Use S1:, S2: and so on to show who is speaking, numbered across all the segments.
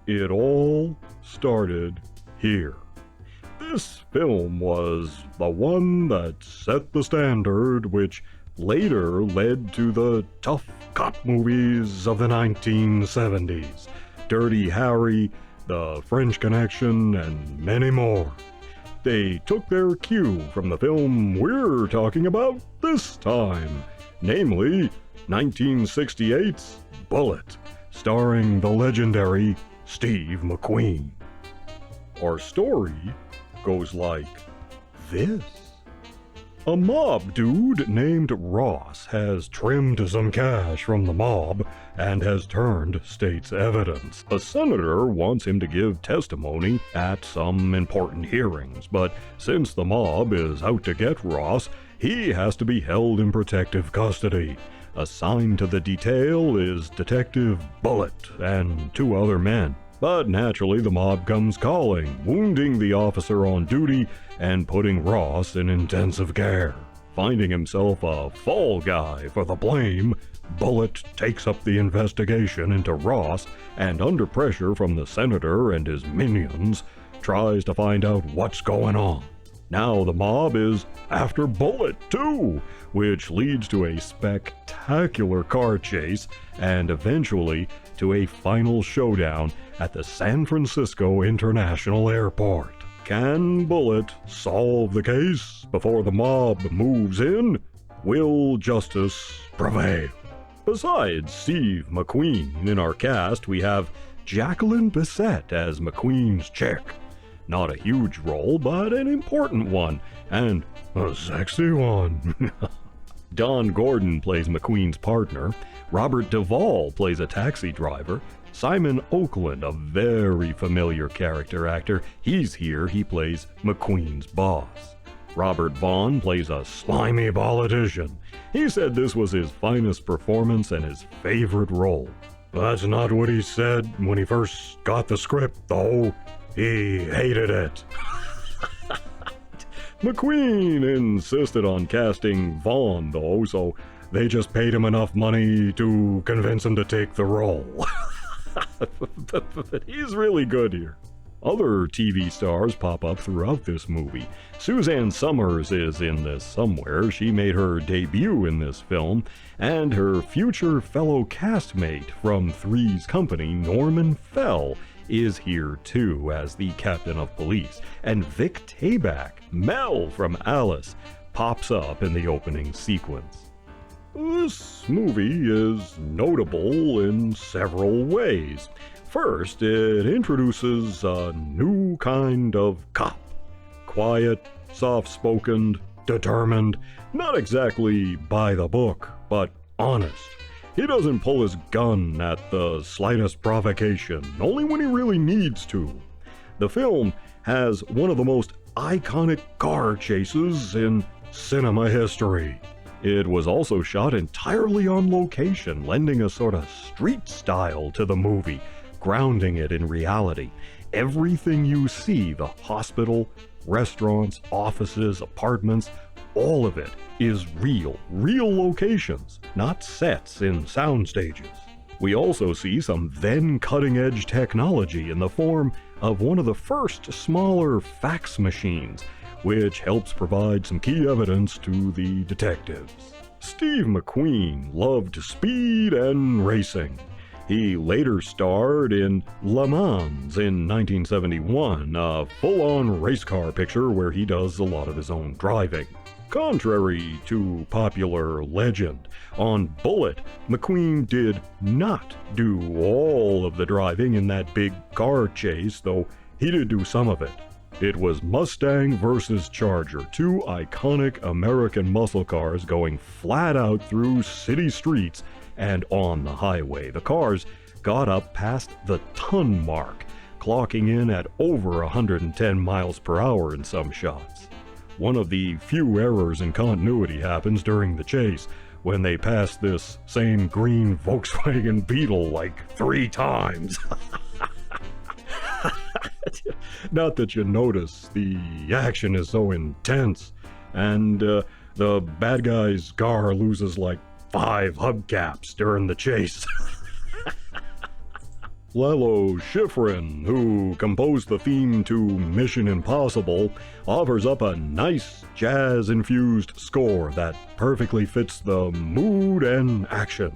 S1: It all started here. This film was the one that set the standard, which later led to the tough cop movies of the 1970s, Dirty Harry, The French Connection, and many more. They took their cue from the film we're talking about this time, namely 1968's Bullitt, starring the legendary Steve McQueen. Our story goes like this. A mob dude named Ross has trimmed some cash from the mob and has turned state's evidence. A senator wants him to give testimony at some important hearings, but since the mob is out to get Ross, he has to be held in protective custody. Assigned to the detail is Detective Bullitt and two other men. But naturally the mob comes calling, wounding the officer on duty and putting Ross in intensive care. Finding himself a fall guy for the blame, Bullitt takes up the investigation into Ross and, under pressure from the senator and his minions, tries to find out what's going on. Now the mob is after Bullitt too, which leads to a spectacular car chase and eventually to a final showdown at the San Francisco International Airport. Can Bullitt solve the case before the mob moves in? Will justice prevail? Besides Steve McQueen in our cast, we have Jacqueline Bisset as McQueen's chick. Not a huge role, but an important one, and a sexy one. Don Gordon plays McQueen's partner. Robert Duvall plays a taxi driver. Simon Oakland, a very familiar character actor, he's here, he plays McQueen's boss. Robert Vaughn plays a slimy politician. He said this was his finest performance and his favorite role. That's not what he said when he first got the script, though. He hated it. McQueen insisted on casting Vaughn, though, so they just paid him enough money to convince him to take the role. But he's really good here. Other TV stars pop up throughout this movie. Suzanne Summers is in this somewhere. She made her debut in this film, and her future fellow castmate from Three's Company, Norman Fell, is here too as the captain of police. And Vic Tayback, Mel from Alice, pops up in the opening sequence. This movie is notable in several ways. First, it introduces a new kind of cop. Quiet, soft-spoken, determined, not exactly by the book, but honest. He doesn't pull his gun at the slightest provocation, only when he really needs to. The film has one of the most iconic car chases in cinema history. It was also shot entirely on location, lending a sort of street style to the movie, grounding it in reality. Everything you see, the hospital, restaurants, offices, apartments, all of it is real locations, not sets in sound stages. We also see some then cutting-edge technology in the form of one of the first smaller fax machines, which helps provide some key evidence to the detectives. Steve McQueen loved speed and racing. He later starred in Le Mans in 1971, a full-on race car picture where he does a lot of his own driving. Contrary to popular legend, on Bullitt, McQueen did not do all of the driving in that big car chase, though he did do some of it. It was Mustang versus Charger, two iconic American muscle cars going flat out through city streets and on the highway. The cars got up past the ton mark, clocking in at over 110 miles per hour in some shots. One of the few errors in continuity happens during the chase, when they pass this same green Volkswagen Beetle like 3 times. Not that you notice, the action is so intense, and the bad guy's car loses like 5 hubcaps during the chase. Lalo Schifrin, who composed the theme to Mission Impossible, offers up a nice jazz-infused score that perfectly fits the mood and action.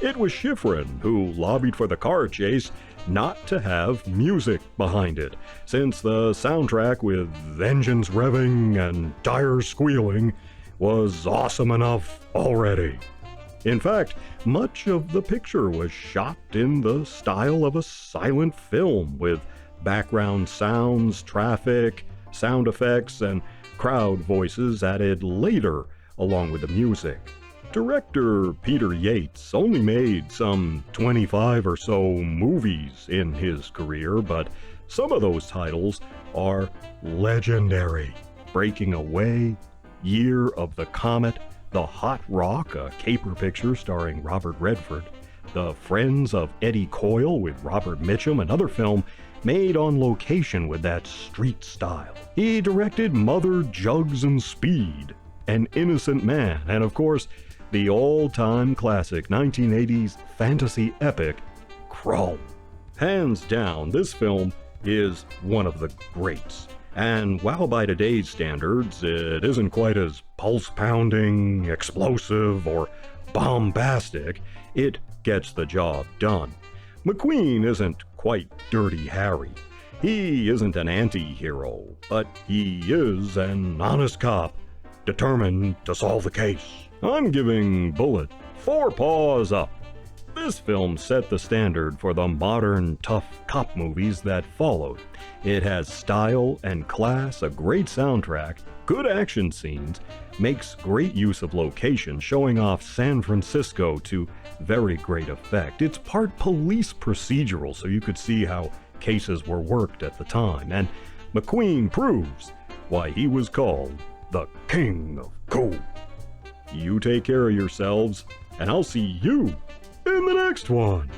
S1: It was Schifrin who lobbied for the car chase not to have music behind it, since the soundtrack with engines revving and tires squealing was awesome enough already. In fact, much of the picture was shot in the style of a silent film, with background sounds, traffic, sound effects, and crowd voices added later along with the music. Director Peter Yates only made some 25 or so movies in his career, but some of those titles are legendary. Breaking Away, Year of the Comet, The Hot Rock, a caper picture starring Robert Redford, The Friends of Eddie Coyle with Robert Mitchum, another film made on location with that street style. He directed Mother Jugs and Speed, An Innocent Man, and of course, the all-time classic 1980s fantasy epic, Krull. Hands down, this film is one of the greats. And while by today's standards, it isn't quite as pulse-pounding, explosive, or bombastic, it gets the job done. McQueen isn't quite Dirty Harry. He isn't an anti-hero, but he is an honest cop, determined to solve the case. I'm giving Bullitt 4 paws up. This film set the standard for the modern tough cop movies that followed. It has style and class, a great soundtrack, good action scenes, makes great use of location, showing off San Francisco to very great effect. It's part police procedural, so you could see how cases were worked at the time, and McQueen proves why he was called the King of Cool. You take care of yourselves, and I'll see you in the next one.